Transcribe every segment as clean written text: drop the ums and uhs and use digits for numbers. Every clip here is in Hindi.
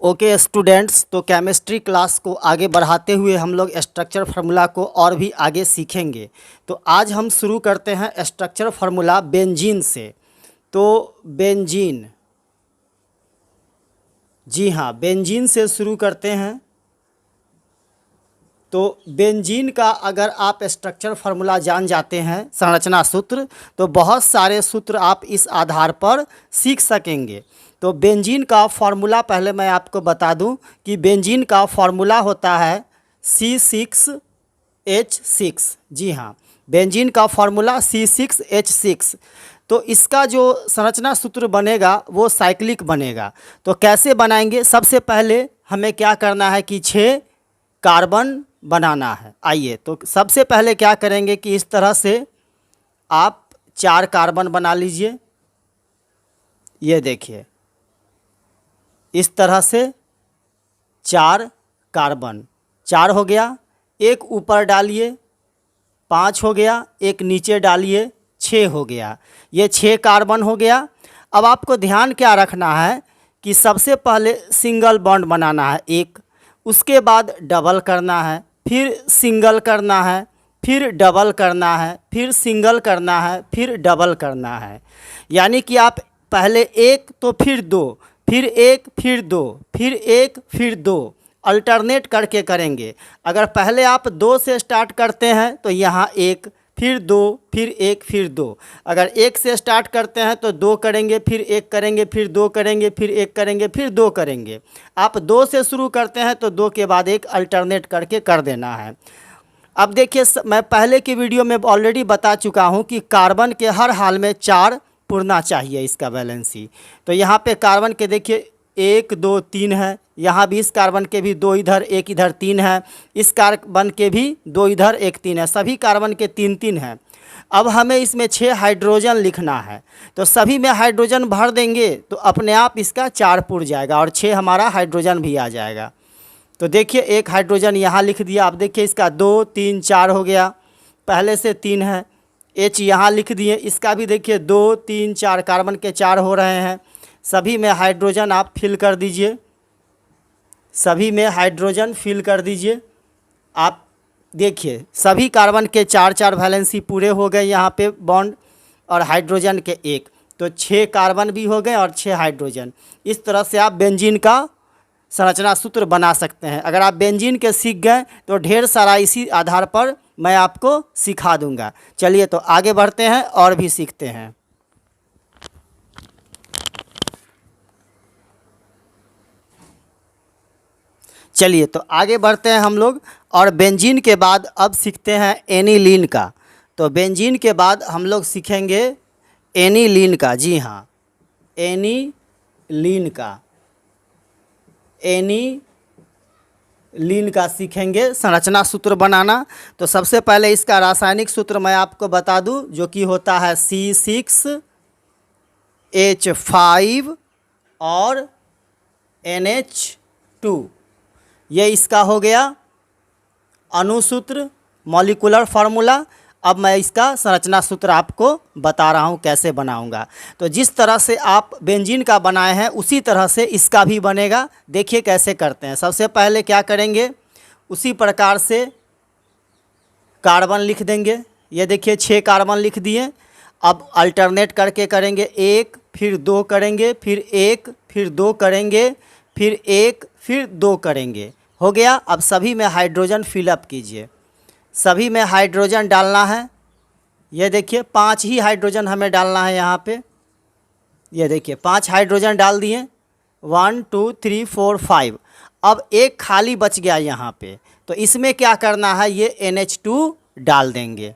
ओके स्टूडेंट्स, तो केमिस्ट्री क्लास को आगे बढ़ाते हुए हम लोग स्ट्रक्चर फार्मूला को और भी आगे सीखेंगे। तो आज हम शुरू करते हैं स्ट्रक्चर फार्मूला बेंजीन से। तो बेंजीन, जी हाँ, बेंजीन से शुरू करते हैं। तो बेंजीन का अगर आप स्ट्रक्चर फार्मूला जान जाते हैं, संरचना सूत्र, तो बहुत सारे सूत्र आप इस आधार पर सीख सकेंगे। तो बेंजीन का फार्मूला पहले मैं आपको बता दूं कि बेंजीन का फार्मूला होता है C6H6। जी हाँ, बेंजीन का फार्मूला C6H6। तो इसका जो संरचना सूत्र बनेगा वो साइक्लिक बनेगा। तो कैसे बनाएंगे? सबसे पहले हमें क्या करना है कि 6 कार्बन बनाना है। आइए, तो सबसे पहले क्या करेंगे कि इस तरह से आप 4 कार्बन बना लीजिए। ये देखिए, इस तरह से 4 कार्बन, 4 हो गया। एक ऊपर डालिए, 5 हो गया। एक नीचे डालिए, 6 हो गया। ये 6 कार्बन हो गया। अब आपको ध्यान क्या रखना है कि सबसे पहले सिंगल बॉन्ड बनाना है एक, उसके बाद डबल करना है, फिर सिंगल करना है, फिर डबल करना है, फिर सिंगल करना है, फिर डबल करना है। यानी कि आप पहले एक तो फिर दो, फिर एक फिर दो, फिर एक फिर दो, अल्टरनेट करके करेंगे। अगर पहले आप 2 से स्टार्ट करते हैं तो यहाँ 1, फिर 2, फिर 1, फिर 2। अगर 1 से स्टार्ट करते हैं तो 2 करेंगे, फिर 1 करेंगे, फिर 2 करेंगे, फिर 1 करेंगे, फिर 2 करेंगे। आप 2 से शुरू करते हैं तो 2 के बाद 1 अल्टरनेट करके कर देना है। अब देखिए, मैं पहले की वीडियो में ऑलरेडी बता चुका हूँ कि कार्बन के हर हाल में 4 पुरना चाहिए इसका वैलेंसी। तो यहाँ पे कार्बन के देखिए 1 2 3 है, यहाँ भी इस कार्बन के भी 2 इधर 1 इधर 3 है, इस कार्बन के भी 2 इधर 1 3 है, सभी कार्बन के 3 3 हैं। अब हमें इसमें 6 हाइड्रोजन लिखना है। तो सभी में हाइड्रोजन भर देंगे तो अपने आप इसका 4 पुर जाएगा और 6 हमारा हाइड्रोजन भी आ जाएगा। तो देखिए, एक हाइड्रोजन यहाँ लिख दिया। आप देखिए, इसका 2 3 4 हो गया, पहले से 3 है। H यहाँ लिख दिए, इसका भी देखिए 2 3 4, कार्बन के 4 हो रहे हैं। सभी में हाइड्रोजन आप फिल कर दीजिए, सभी में हाइड्रोजन फिल कर दीजिए। आप देखिए, सभी कार्बन के 4 4 वैलेंसी पूरे हो गए यहाँ पे बॉन्ड, और हाइड्रोजन के 1, तो 6 कार्बन भी हो गए और 6 हाइड्रोजन। इस तरह से आप बेंजीन का संरचना सूत्र बना सकते हैं। अगर आप बेंजीन के सीख गए तो ढेर सारा इसी आधार पर मैं आपको सिखा दूंगा। चलिए, तो आगे बढ़ते हैं और भी सीखते हैं। चलिए, तो आगे बढ़ते हैं हम लोग, और बेंजीन के बाद अब सीखते हैं एनिलीन का। तो बेंजीन के बाद हम लोग सीखेंगे एनिलीन का। जी हाँ, एनिलीन का, एनिलीन का सीखेंगे संरचना सूत्र बनाना। तो सबसे पहले इसका रासायनिक सूत्र मैं आपको बता दूं, जो कि होता है C6H5 और NH2। ये इसका हो गया अणुसूत्र, मॉलिक्यूलर फार्मूला। अब मैं इसका संरचना सूत्र आपको बता रहा हूँ कैसे बनाऊंगा। तो जिस तरह से आप बेंजीन का बनाए हैं उसी तरह से इसका भी बनेगा। देखिए कैसे करते हैं। सबसे पहले क्या करेंगे, उसी प्रकार से कार्बन लिख देंगे। ये देखिए 6 कार्बन लिख दिए। अब अल्टरनेट करके करेंगे, 1 फिर 2 करेंगे, फिर 1 फिर 2 करेंगे, फिर 1 फिर 2 करेंगे। हो गया। अब सभी में हाइड्रोजन फिलअप कीजिए, सभी में हाइड्रोजन डालना है। ये देखिए 5 ही हाइड्रोजन हमें डालना है यहाँ पे। ये देखिए 5 हाइड्रोजन डाल दिए, 1 2 3 4 5। अब एक खाली बच गया यहाँ पे, तो इसमें क्या करना है, ये NH2 डाल देंगे।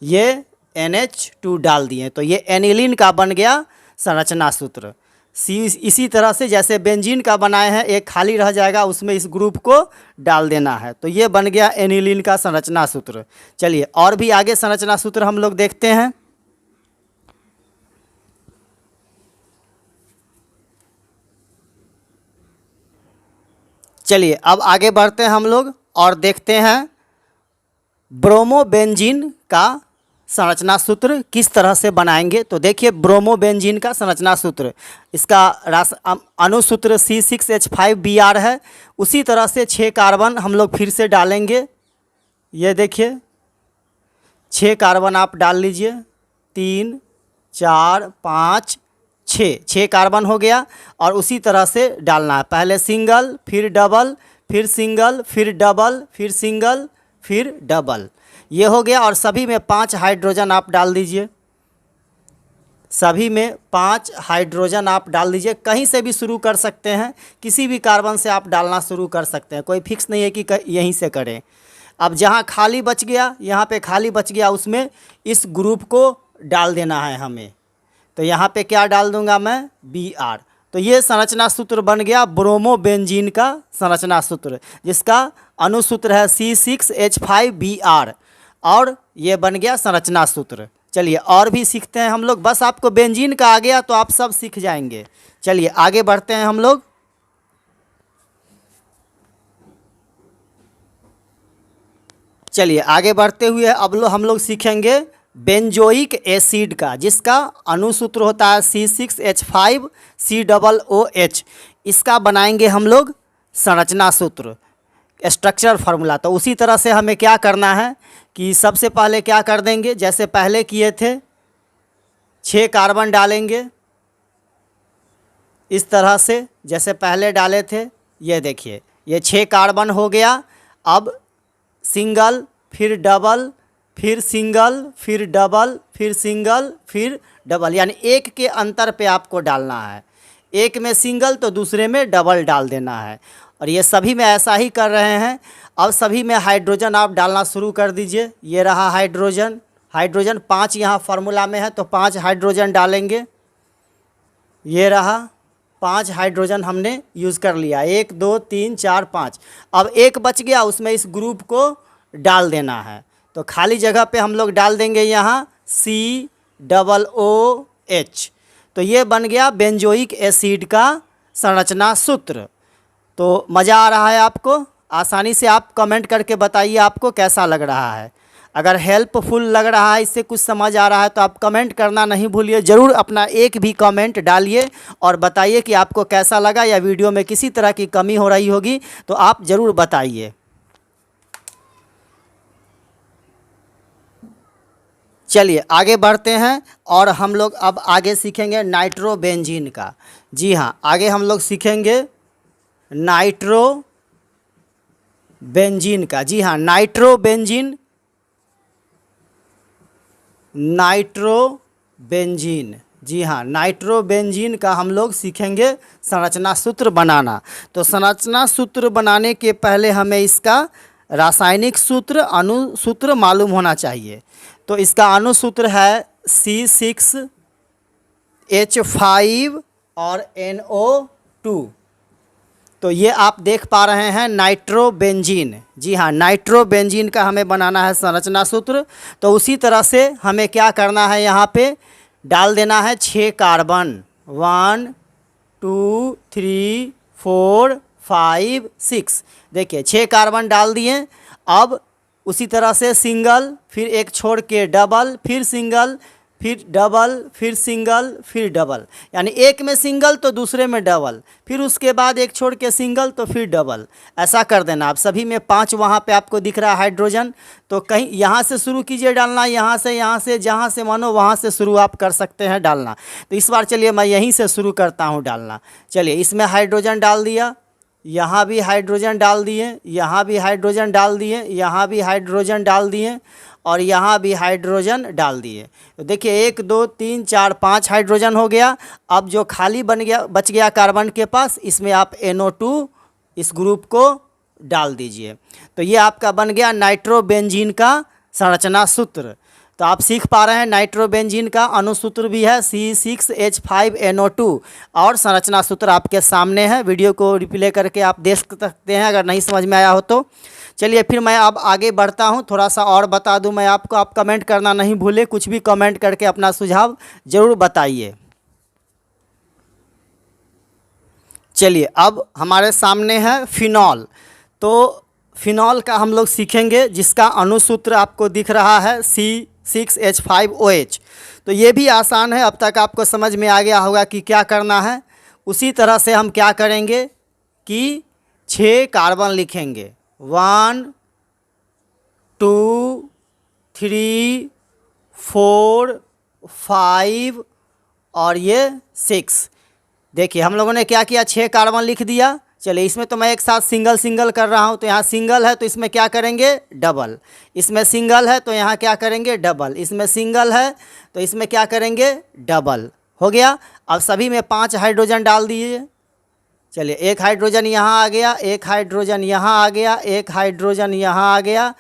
ये NH2 डाल दिए, तो ये एनिलीन का बन गया संरचना सूत्र। इसी तरह से जैसे बेंजीन का बनाए हैं, एक खाली रह जाएगा, उसमें इस ग्रुप को डाल देना है। तो ये बन गया एनिलीन का संरचना सूत्र। चलिए, और भी आगे संरचना सूत्र हम लोग देखते हैं। चलिए, अब आगे बढ़ते हैं हम लोग और देखते हैं ब्रोमोबेंजीन का संरचना सूत्र किस तरह से बनाएंगे। तो देखिए ब्रोमोबेंजीन का संरचना सूत्र, इसका अणुसूत्र C6H5Br है। उसी तरह से 6 कार्बन हम लोग फिर से डालेंगे। ये देखिए 6 कार्बन आप डाल लीजिए, 3 4 5 6 कार्बन हो गया। और उसी तरह से डालना है, पहले सिंगल फिर डबल फिर सिंगल फिर डबल फिर सिंगल फिर डबल, ये हो गया। और सभी में 5 हाइड्रोजन आप डाल दीजिए, सभी में 5 हाइड्रोजन आप डाल दीजिए। कहीं से भी शुरू कर सकते हैं, किसी भी कार्बन से आप डालना शुरू कर सकते हैं, कोई फिक्स नहीं है कि यहीं से करें। अब जहाँ खाली बच गया, यहाँ पे खाली बच गया, उसमें इस ग्रुप को डाल देना है हमें। तो यहाँ पे क्या डाल दूंगा मैं, Br। तो ये संरचना सूत्र बन गया ब्रोमोबेंजीन का संरचना सूत्र, जिसका अणुसूत्र है C6H5Br, और ये बन गया संरचना सूत्र। चलिए और भी सीखते हैं हम लोग, बस आपको बेंजीन का आ गया तो आप सब सीख जाएंगे। चलिए आगे बढ़ते हैं हम लोग। चलिए आगे बढ़ते हुए अब हम लोग सीखेंगे बेंजोइक एसिड का, जिसका अणुसूत्र होता है C6H5COOH। इसका बनाएंगे हम लोग संरचना सूत्र, स्ट्रक्चर फार्मूला। तो उसी तरह से हमें क्या करना है कि सबसे पहले क्या कर देंगे, जैसे पहले किए थे 6 कार्बन डालेंगे इस तरह से, जैसे पहले डाले थे। ये देखिए ये 6 कार्बन हो गया। अब सिंगल फिर डबल फिर सिंगल फिर डबल फिर सिंगल फिर डबल, यानी एक के अंतर पे आपको डालना है। एक में सिंगल तो दूसरे में डबल डाल देना है। और ये सभी में ऐसा ही कर रहे हैं। अब सभी में हाइड्रोजन आप डालना शुरू कर दीजिए। ये रहा हाइड्रोजन, हाइड्रोजन 5 यहाँ फार्मूला में है तो 5 हाइड्रोजन डालेंगे। ये रहा 5 हाइड्रोजन हमने यूज़ कर लिया, 1 2 3 4 5। अब एक बच गया, उसमें इस ग्रुप को डाल देना है। तो खाली जगह पे हम लोग डाल देंगे यहाँ COOH। तो ये बन गया बेंजोइक एसिड का संरचना सूत्र। तो मज़ा आ रहा है आपको? आसानी से आप कमेंट करके बताइए आपको कैसा लग रहा है। अगर हेल्पफुल लग रहा है, इससे कुछ समझ आ रहा है, तो आप कमेंट करना नहीं भूलिए। ज़रूर अपना एक भी कमेंट डालिए और बताइए कि आपको कैसा लगा, या वीडियो में किसी तरह की कमी हो रही होगी तो आप ज़रूर बताइए। चलिए आगे बढ़ते हैं और हम लोग अब आगे सीखेंगे नाइट्रोबेंजीन का। जी हाँ, आगे हम लोग सीखेंगे नाइट्रोबेंजीन का। जी हाँ, नाइट्रोबेंजीन जी हाँ, नाइट्रोबेंजीन का हम लोग सीखेंगे संरचना सूत्र बनाना। तो संरचना सूत्र बनाने के पहले हमें इसका रासायनिक सूत्र, अणुसूत्र मालूम होना चाहिए। तो इसका अणुसूत्र है C6H5 और NO2। तो ये आप देख पा रहे हैं नाइट्रोबेंजीन। जी हाँ, नाइट्रोबेंजीन का हमें बनाना है संरचना सूत्र। तो उसी तरह से हमें क्या करना है, यहाँ पे डाल देना है 6 कार्बन, 1 2 3 4 5 6। देखिए 6 कार्बन डाल दिए। अब उसी तरह से सिंगल, फिर एक छोड़ के डबल, फिर सिंगल, फिर डबल, फिर सिंगल, फिर डबल, यानी एक में सिंगल तो दूसरे में डबल, फिर उसके बाद एक छोड़ के सिंगल तो फिर डबल, ऐसा कर देना। आप सभी में 5 वहाँ पे आपको दिख रहा है हाइड्रोजन। तो कहीं यहाँ से शुरू कीजिए डालना, यहाँ से जहाँ से मानो वहाँ से शुरू आप कर सकते हैं डालना। तो इस बार चलिए मैं यहीं से शुरू करता हूँ डालना। चलिए इसमें हाइड्रोजन डाल दिया, यहाँ भी हाइड्रोजन डाल दिए, यहाँ भी हाइड्रोजन डाल दिए, यहाँ भी हाइड्रोजन डाल दिए, और यहाँ भी हाइड्रोजन डाल दिए। तो देखिए 1 2 3 4 5 हाइड्रोजन हो गया। अब जो खाली बच गया कार्बन के पास, इसमें आप NO2 इस ग्रुप को डाल दीजिए। तो ये आपका बन गया नाइट्रोबेंजीन का संरचना सूत्र। तो आप सीख पा रहे हैं नाइट्रोबेंजीन का अणुसूत्र भी है C6H5NO2, और संरचना सूत्र आपके सामने है। वीडियो को रिप्ले करके आप देख सकते हैं अगर नहीं समझ में आया हो तो। चलिए फिर मैं अब आगे बढ़ता हूं, थोड़ा सा और बता दूं मैं आपको। आप कमेंट करना नहीं भूले, कुछ भी कमेंट करके अपना सुझाव ज़रूर बताइए। चलिए अब हमारे सामने है फिनॉल। तो फिनॉल का हम लोग सीखेंगे, जिसका अणुसूत्र आपको दिख रहा है C6H5OH। तो ये भी आसान है, अब तक आपको समझ में आ गया होगा कि क्या करना है। उसी तरह से हम क्या करेंगे कि 6 कार्बन लिखेंगे, 1 2 3 4 5 और ये 6। देखिए हम लोगों ने क्या किया, 6 कार्बन लिख दिया। चलिए इसमें तो मैं एक साथ सिंगल सिंगल कर रहा हूँ, तो यहाँ सिंगल है तो इसमें क्या करेंगे, डबल। इसमें सिंगल है तो यहाँ क्या करेंगे, डबल। इसमें सिंगल है तो इसमें क्या करेंगे, डबल। हो गया। अब सभी में 5 हाइड्रोजन डाल दीजिए। चलिए एक हाइड्रोजन यहाँ आ गया, एक हाइड्रोजन यहाँ आ गया, एक हाइड्रोजन यहाँ आ गया,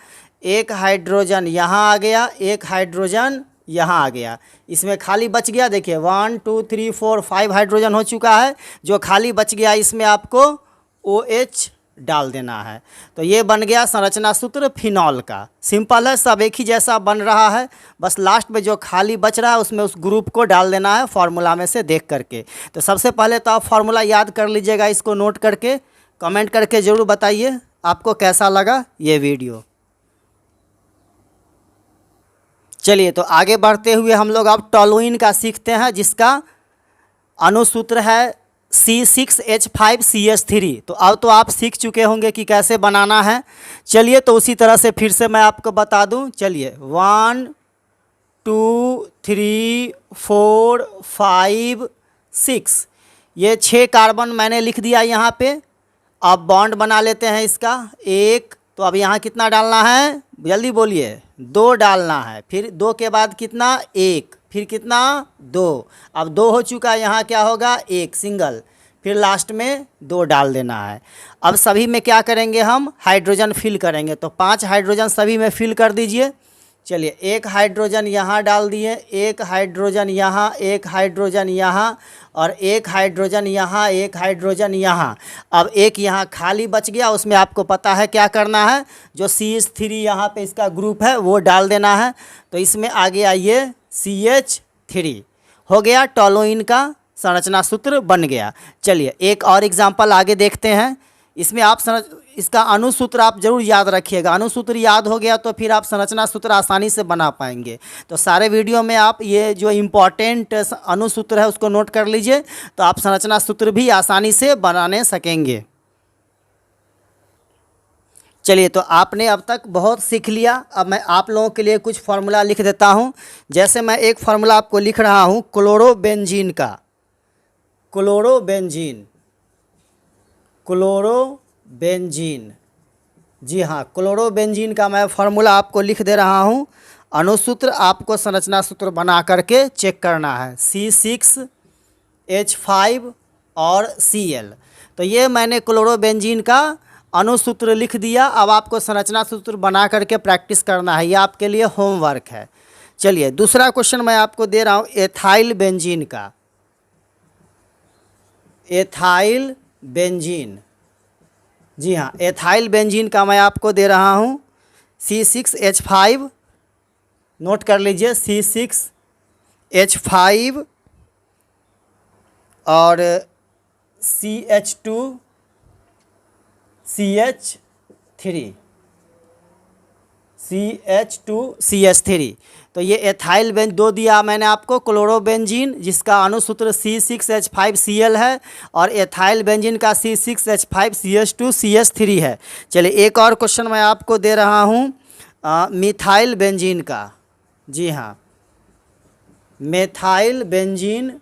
एक हाइड्रोजन यहाँ आ गया, एक हाइड्रोजन यहाँ आ गया। इसमें खाली बच गया, देखिए 1 2 3 4 5 हाइड्रोजन हो चुका है। जो खाली बच गया इसमें आपको OH डाल देना है। तो ये बन गया संरचना सूत्र फिनॉल का। सिंपल है, सब एक ही जैसा बन रहा है, बस लास्ट में जो खाली बच रहा है उसमें उस ग्रुप को डाल देना है फार्मूला में से देख करके। तो सबसे पहले तो आप फार्मूला याद कर लीजिएगा, इसको नोट करके कमेंट करके ज़रूर बताइए आपको कैसा लगा ये वीडियो। चलिए तो आगे बढ़ते हुए हम लोग अब टॉलुइन का सीखते हैं, जिसका अनुसूत्र है C6H5CH3। तो अब तो आप सीख चुके होंगे कि कैसे बनाना है। चलिए तो उसी तरह से फिर से मैं आपको बता दूं। चलिए 1 2 3 4 5 6, ये 6 कार्बन मैंने लिख दिया यहाँ पे। अब बॉन्ड बना लेते हैं इसका एक। तो अब यहाँ कितना डालना है, जल्दी बोलिए, 2 डालना है। फिर 2 के बाद कितना, 1, फिर कितना, 2। अब 2 हो चुका है, यहाँ क्या होगा, 1 सिंगल, फिर लास्ट में 2 डाल देना है। अब सभी में क्या करेंगे, हम हाइड्रोजन फिल करेंगे। तो 5 हाइड्रोजन सभी में फिल कर दीजिए। चलिए एक हाइड्रोजन यहाँ डाल दिए, एक हाइड्रोजन यहाँ, एक हाइड्रोजन यहाँ, और एक हाइड्रोजन यहाँ, एक हाइड्रोजन यहाँ। अब एक यहाँ खाली बच गया, उसमें आपको पता है क्या करना है, जो CH3 यहाँ पे इसका ग्रुप है वो डाल देना है। तो इसमें आ गया ये CH3। हो गया, टॉलुइन का संरचना सूत्र बन गया। चलिए एक और एग्जाम्पल आगे देखते हैं। इसमें आप इसका अनुसूत्र आप जरूर याद रखिएगा। अनुसूत्र याद हो गया तो फिर आप संरचना सूत्र आसानी से बना पाएंगे। तो सारे वीडियो में आप ये जो इम्पोर्टेंट अनुसूत्र है उसको नोट कर लीजिए, तो आप संरचना सूत्र भी आसानी से बनाने सकेंगे। चलिए तो आपने अब तक बहुत सीख लिया। अब मैं आप लोगों के लिए कुछ फार्मूला लिख देता हूँ। जैसे मैं एक फार्मूला आपको लिख रहा हूँ क्लोरोबेंजीन का। क्लोरोबेंजीन, क्लोरोबेंजीन, जी हाँ, क्लोरोबेंजीन का मैं फार्मूला आपको लिख दे रहा हूँ। अनुसूत्र आपको संरचना सूत्र बना करके चेक करना है, C6H5 और Cl। तो ये मैंने क्लोरोबेंजीन का अनुसूत्र लिख दिया। अब आपको संरचना सूत्र बना करके प्रैक्टिस करना है, ये आपके लिए होमवर्क है। चलिए दूसरा क्वेश्चन मैं आपको दे रहा हूँ एथाइल बेंजीन का। एथाइल बेंजीन, जी हाँ, एथाइल बेंजीन का मैं आपको दे रहा हूँ C6H5। नोट कर लीजिए, C6H5 और CH2CH3। तो ये एथाइल बेंज 2 दिया मैंने आपको, क्लोरोबेंजीन जिसका अनुसूत्र C6H5Cl है, और एथाइल बेंजीन का C6H5CH2CH3 है। चलिए एक और क्वेश्चन मैं आपको दे रहा हूँ मिथाइल बेंजीन का। जी हाँ, मेथाइल बेंजीन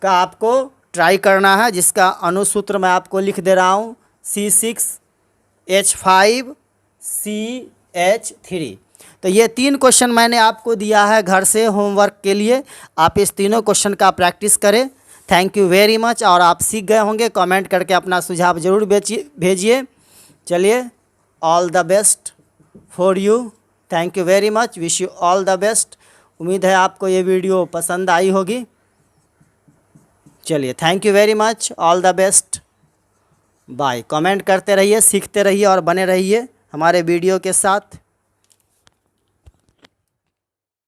का आपको ट्राई करना है, जिसका अनुसूत्र मैं आपको लिख दे रहा हूँ C6H5CH3। तो ये 3 क्वेश्चन मैंने आपको दिया है घर से होमवर्क के लिए। आप इस तीनों क्वेश्चन का प्रैक्टिस करें। Thank you very much. और आप सीख गए होंगे, कमेंट करके अपना सुझाव ज़रूर भेजिए। चलिए, all the best for you. Thank you very much, wish you all the best. उम्मीद है आपको ये वीडियो पसंद आई होगी। चलिए, thank you very much, all the best, bye. Comment करते रहिए, सीखते रहिए और बने रहिए हमारे वीडियो के साथ।